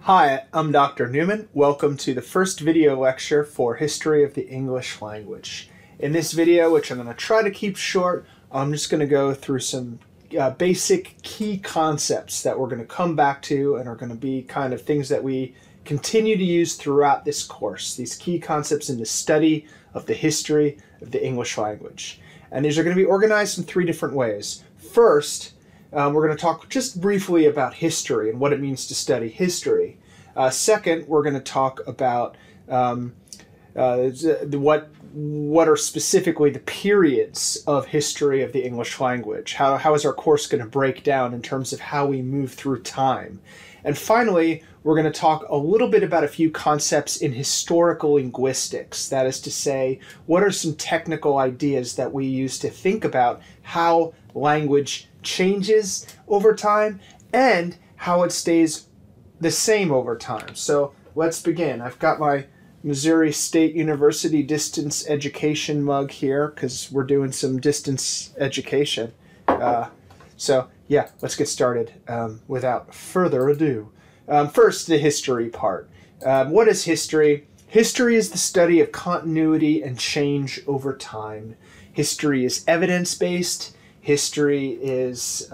Hi, I'm Dr. Newman. Welcome to the first video lecture for History of the English Language. In this video, which I'm going to try to keep short, I'm just going to go through some basic key concepts that we're going to come back to and are going to be kind of things that we continue to use throughout this course. These key concepts in the study of the history of the English language. And these are going to be organized in three different ways. First, we're going to talk just briefly about history and what it means to study history. Second, we're going to talk about what are specifically the periods of history of the English language. How is our course going to break down in terms of how we move through time? And finally, we're going to talk a little bit about a few concepts in historical linguistics. That is to say, what are some technical ideas that we use to think about how language changes over time and how it stays the same over time. So let's begin. I've got my Missouri State University distance education mug here because we're doing some distance education. So yeah, let's get started without further ado. First, the history part. What is history? History is the study of continuity and change over time. History is evidence-based. History is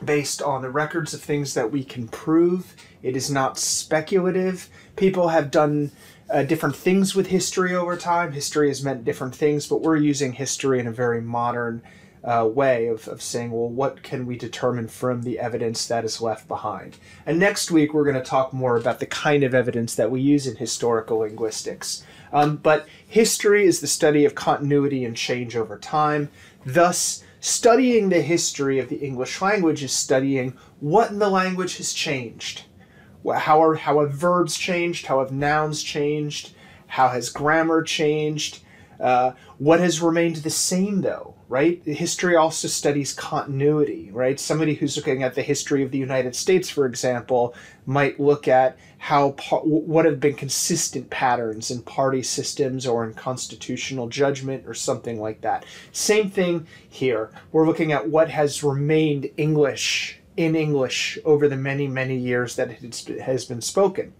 based on the records of things that we can prove. It is not speculative. People have done different things with history over time. History has meant different things, but we're using history in a very modern way of saying, well, what can we determine from the evidence that is left behind? And next week, we're going to talk more about the kind of evidence that we use in historical linguistics. But history is the study of continuity and change over time. Thus, studying the history of the English language is studying what in the language has changed. How have verbs changed? How have nouns changed? How has grammar changed? What has remained the same, though, right? History also studies continuity, right? Somebody who's looking at the history of the United States, for example, might look at what have been consistent patterns in party systems or in constitutional judgment or something like that. Same thing here. We're looking at what has remained in English over the many, many years that it has been spoken.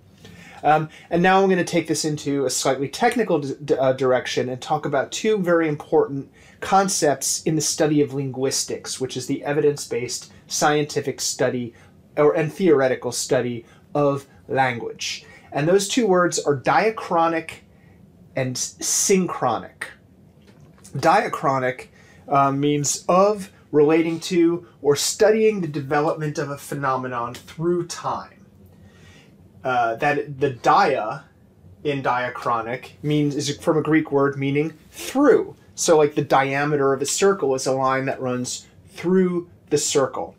And now I'm going to take this into a slightly technical direction and talk about two very important concepts in the study of linguistics, which is the evidence-based scientific study and theoretical study of language. And those two words are diachronic and synchronic. Diachronic means of, relating to, or studying the development of a phenomenon through time. That the dia in diachronic is from a Greek word meaning through. So like the diameter of a circle is a line that runs through the circle.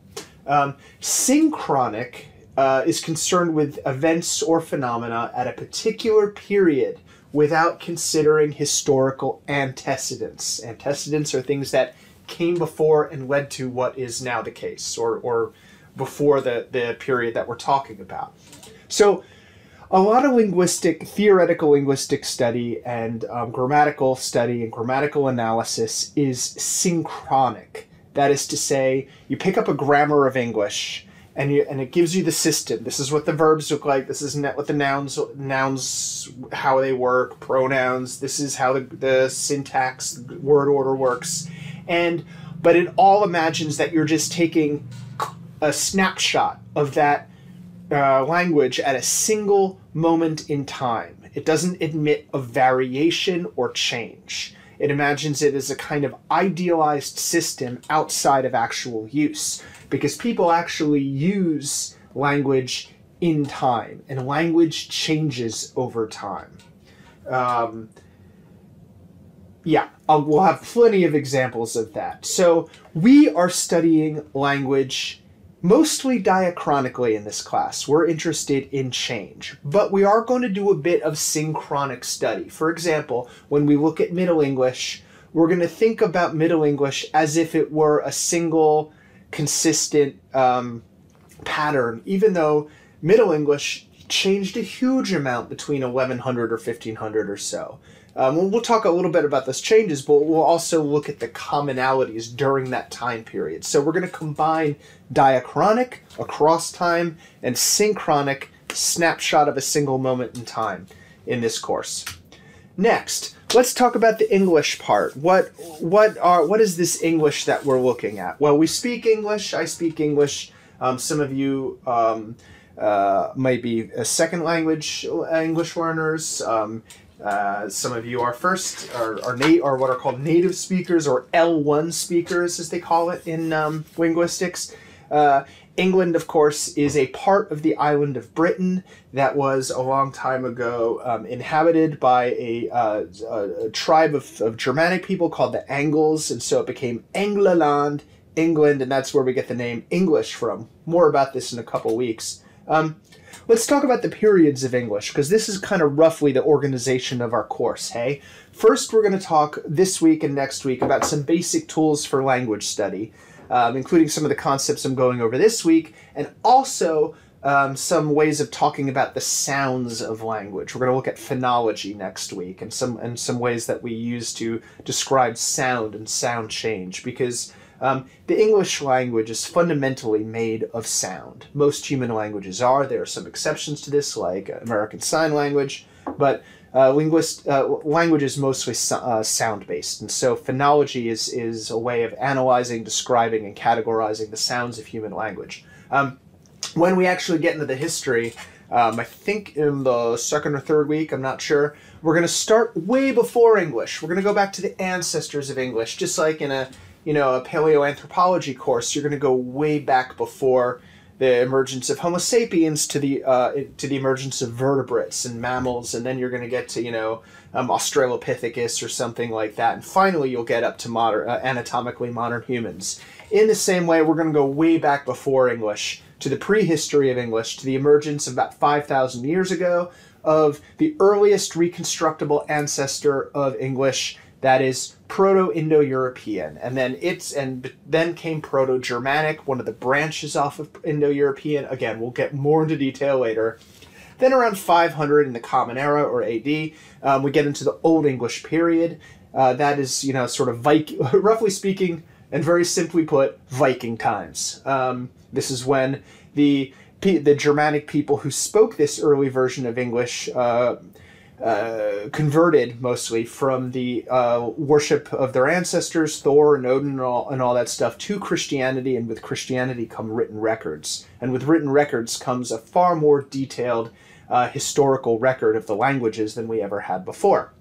Synchronic is concerned with events or phenomena at a particular period without considering historical antecedents. Antecedents are things that came before and led to what is now the case, or before the period that we're talking about. So a lot of theoretical linguistic study and grammatical study and grammatical analysis is synchronic. That is to say, you pick up a grammar of English and it gives you the system. This is what the verbs look like. This is what the nouns, how they work, pronouns. This is how the syntax, word order works. But it all imagines that you're just taking a snapshot of that language at a single moment in time. It doesn't admit of variation or change. It imagines it as a kind of idealized system outside of actual use, because people actually use language in time, and language changes over time. We'll have plenty of examples of that. So we are studying language mostly diachronically in this class. We're interested in change, but we are going to do a bit of synchronic study. For example, when we look at Middle English, we're going to think about Middle English as if it were a single, consistent pattern, even though Middle English changed a huge amount between 1100 or 1500 or so. We'll talk a little bit about those changes, but we'll also look at the commonalities during that time period. So we're going to combine diachronic across time and synchronic snapshot of a single moment in time in this course. Next, let's talk about the English part. What is this English that we're looking at? Well, we speak English. I speak English. Some of you might be a second language English learners. Some of you are are what are called native speakers, or L1 speakers, as they call it in linguistics. England, of course, is a part of the island of Britain that was a long time ago inhabited by a tribe of Germanic people called the Angles, and so it became England, England, and that's where we get the name English from. More about this in a couple weeks. Let's talk about the periods of English, because this is kind of roughly the organization of our course, hey? First, we're going to talk this week and next week about some basic tools for language study, including some of the concepts I'm going over this week, and also some ways of talking about the sounds of language. We're going to look at phonology next week, and some ways that we use to describe sound and sound change, because the English language is fundamentally made of sound. Most human languages are. There are some exceptions to this, like American Sign Language, but language is mostly sound-based, and so phonology is a way of analyzing, describing, and categorizing the sounds of human language. When we actually get into the history, I think in the second or third week, I'm not sure, we're going to start way before English. We're going to go back to the ancestors of English, just like in a paleoanthropology course. You're going to go way back before the emergence of Homo sapiens to the emergence of vertebrates and mammals, and then you're going to get to Australopithecus or something like that, and finally you'll get up to anatomically modern humans. In the same way, we're going to go way back before English to the prehistory of English, to the emergence about 5,000 years ago of the earliest reconstructible ancestor of English, that is Proto-Indo-European, and then came Proto-Germanic, one of the branches off of Indo-European. Again, we'll get more into detail later. Then around 500 in the Common Era, or AD, we get into the Old English period. That is, sort of roughly speaking, and very simply put, Viking times. This is when the Germanic people who spoke this early version of English converted mostly from the worship of their ancestors, Thor and Odin and all that stuff, to Christianity, and with Christianity come written records. And with written records comes a far more detailed historical record of the languages than we ever had before.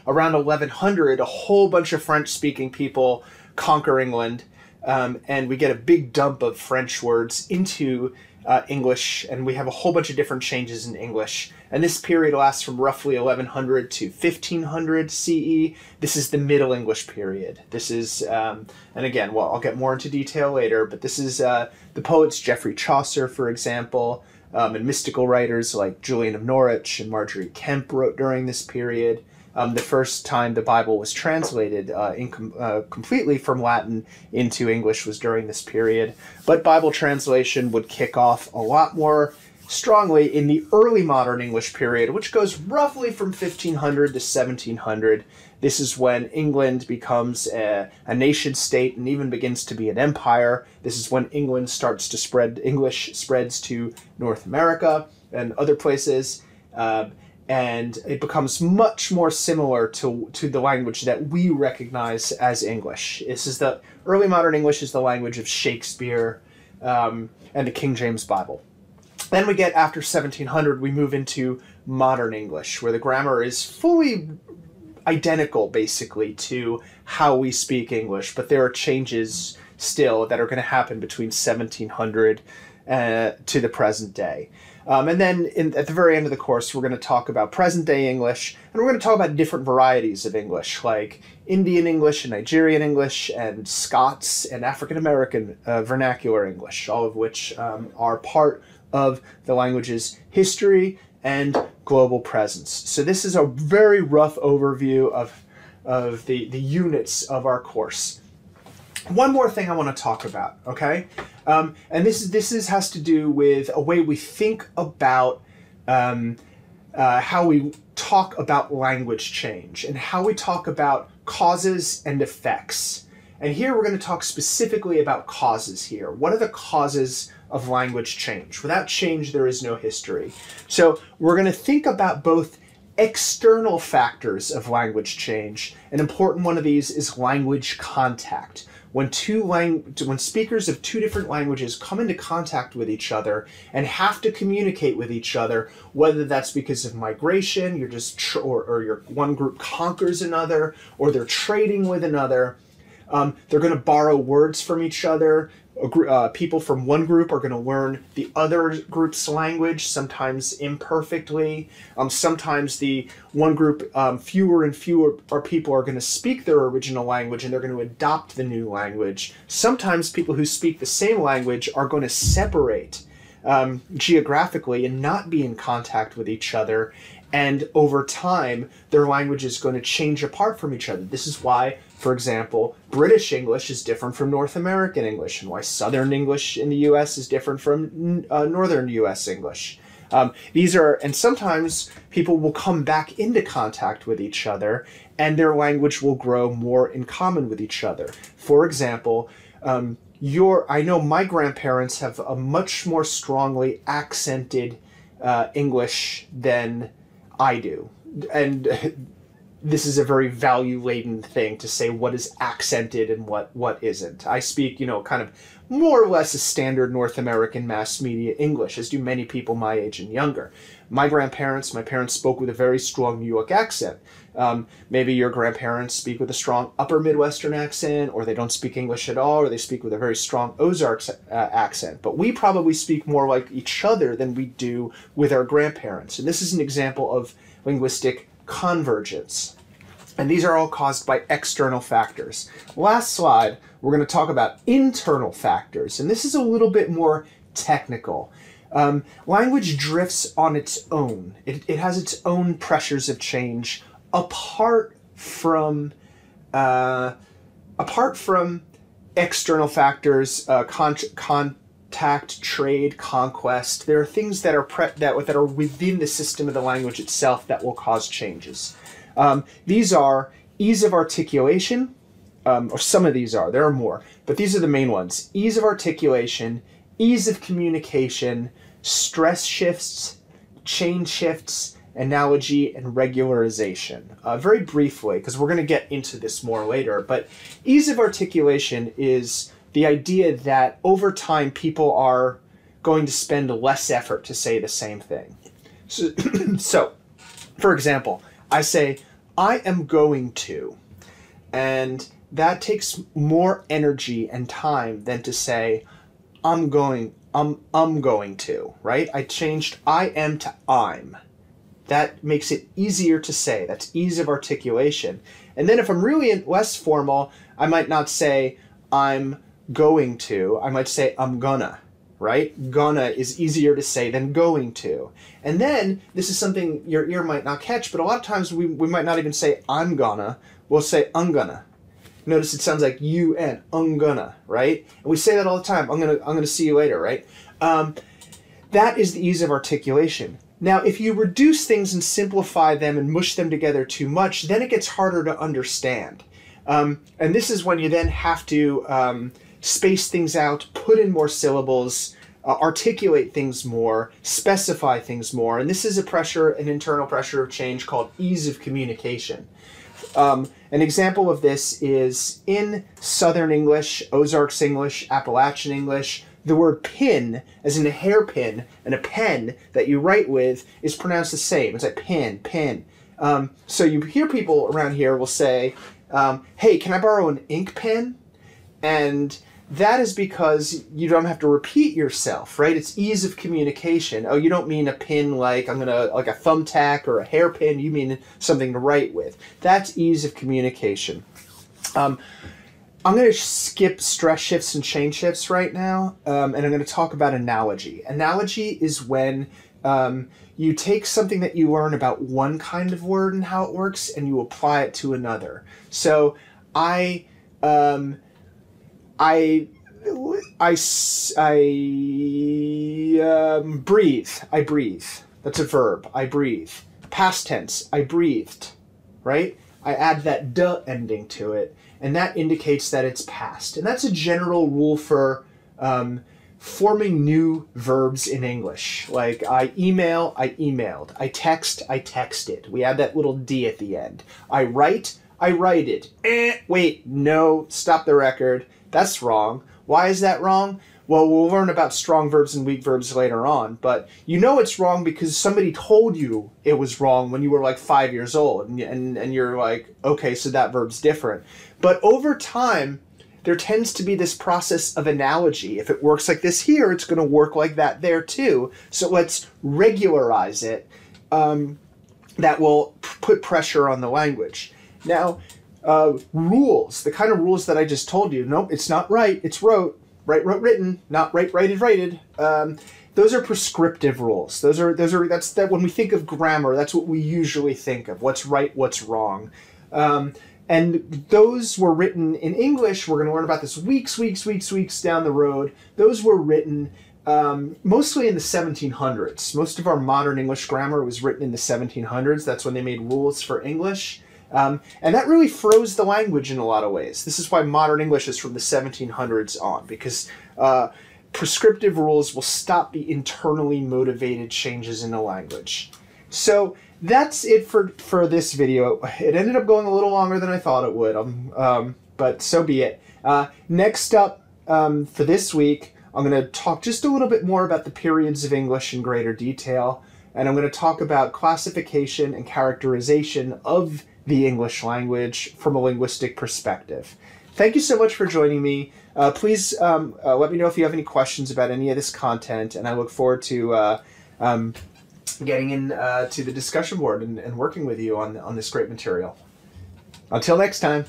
Around 1100, a whole bunch of French-speaking people conquer England, and we get a big dump of French words into English, and we have a whole bunch of different changes in English. And this period lasts from roughly 1100 to 1500 CE. This is the Middle English period. This is, and again, well, I'll get more into detail later, but this is the poets Geoffrey Chaucer, for example, and mystical writers like Julian of Norwich and Marjorie Kemp wrote during this period. The first time the Bible was translated completely from Latin into English was during this period. But Bible translation would kick off a lot more strongly in the early modern English period, which goes roughly from 1500 to 1700. This is when England becomes a nation state and even begins to be an empire. This is when England starts to spread, English spreads to North America and other places. And it becomes much more similar to the language that we recognize as English. This is the early modern English is the language of Shakespeare and the King James Bible. Then we get, after 1700, we move into modern English, where the grammar is fully identical, basically, to how we speak English, but there are changes still that are going to happen between 1700 to the present day. And then at the very end of the course, we're going to talk about present-day English, and we're going to talk about different varieties of English, like Indian English and Nigerian English and Scots and African-American vernacular English, all of which are part of the language's history and global presence. So this is a very rough overview of the units of our course. One more thing I want to talk about, okay? And this has to do with a way we think about how we talk about language change and how we talk about causes and effects. And here we're going to talk specifically about causes here. What are the causes of language change. Without change, there is no history. So we're going to think about both external factors of language change. An important one of these is language contact. When speakers of two different languages come into contact with each other and have to communicate with each other, whether that's because of migration, or your one group conquers another, or they're trading with another, they're going to borrow words from each other. People from one group are going to learn the other group's language, sometimes imperfectly. Sometimes the one group, fewer and fewer people are going to speak their original language, and they're going to adopt the new language. Sometimes people who speak the same language are going to separate geographically and not be in contact with each other. And over time, their language is going to change apart from each other. This is why, for example, British English is different from North American English, and why Southern English in the U.S. is different from Northern U.S. English. And sometimes people will come back into contact with each other, and their language will grow more in common with each other. For example, I know my grandparents have a much more strongly accented English than I do. And this is a very value-laden thing to say what is accented and what isn't. I speak, kind of more or less a standard North American mass media English, as do many people my age and younger. My parents spoke with a very strong New York accent. Maybe your grandparents speak with a strong upper Midwestern accent, or they don't speak English at all, or they speak with a very strong Ozarks accent. But we probably speak more like each other than we do with our grandparents. And this is an example of linguistic convergence. And these are all caused by external factors. Last slide, we're going to talk about internal factors. And this is a little bit more technical. Language drifts on its own. It has its own pressures of change apart from external factors, contact, trade, conquest. There are things that are within the system of the language itself that will cause changes. These are ease of articulation, or some of these are. There are more, but these are the main ones. Ease of articulation, ease of communication, stress shifts, chain shifts, analogy, and regularization. Very briefly, because we're going to get into this more later, but ease of articulation is the idea that over time people are going to spend less effort to say the same thing. So for example, I say, I am going to, and that takes more energy and time than to say, I'm going to, right? I changed I am to I'm. That makes it easier to say. That's ease of articulation. And then if I'm really less formal, I might not say I'm going to, I might say I'm gonna, right? Gonna is easier to say than going to. And then, this is something your ear might not catch, but a lot of times we might not even say I'm gonna, we'll say I'm gonna. Notice it sounds like you and I'm gonna, right? And we say that all the time, I'm gonna see you later, right? That is the ease of articulation. Now, if you reduce things and simplify them and mush them together too much, then it gets harder to understand. And this is when you then have to space things out, put in more syllables, articulate things more, specify things more. And this is an internal pressure of change called ease of communication. An example of this is in Southern English, Ozarks English, Appalachian English, the word pin, as in a hairpin, and a pen that you write with, is pronounced the same. It's like pin, pin. So you hear people around here will say, hey, can I borrow an ink pen? And that is because you don't have to repeat yourself, right? It's ease of communication. Oh, you don't mean a pin like like a thumbtack or a hairpin. You mean something to write with. That's ease of communication. I'm going to skip stress shifts and chain shifts right now, and I'm going to talk about analogy. Analogy is when you take something that you learn about one kind of word and how it works, and you apply it to another. So I breathe. I breathe. That's a verb. I breathe. Past tense. I breathed. Right? I add that "duh" ending to it, and that indicates that it's past. And that's a general rule for forming new verbs in English. Like I email, I emailed. I text, I texted. We add that little D at the end. I write, I righted. Wait, no, stop the record. That's wrong. Why is that wrong? Well, we'll learn about strong verbs and weak verbs later on, but you know it's wrong because somebody told you it was wrong when you were like 5 years old, and you're like, okay, so that verb's different. But over time, there tends to be this process of analogy. If it works like this here, it's going to work like that there too. So let's regularize it. That will put pressure on the language. Now, rules, the kind of rules that I just told you, nope, it's not right, it's wrote. Right, wrote, written, not right, righted, righted. Those are prescriptive rules. That's when we think of grammar, that's what we usually think of. What's right, what's wrong. And those were written in English. We're going to learn about this weeks down the road. Those were written mostly in the 1700s. Most of our modern English grammar was written in the 1700s. That's when they made rules for English. And that really froze the language in a lot of ways. This is why modern English is from the 1700s on, because prescriptive rules will stop the internally motivated changes in the language. So that's it for this video. It ended up going a little longer than I thought it would, but so be it. Next up for this week, I'm going to talk just a little bit more about the periods of English in greater detail, and I'm going to talk about classification and characterization of the English language from a linguistic perspective. Thank you so much for joining me. Please let me know if you have any questions about any of this content, and I look forward to getting to the discussion board and working with you on this great material. Until next time.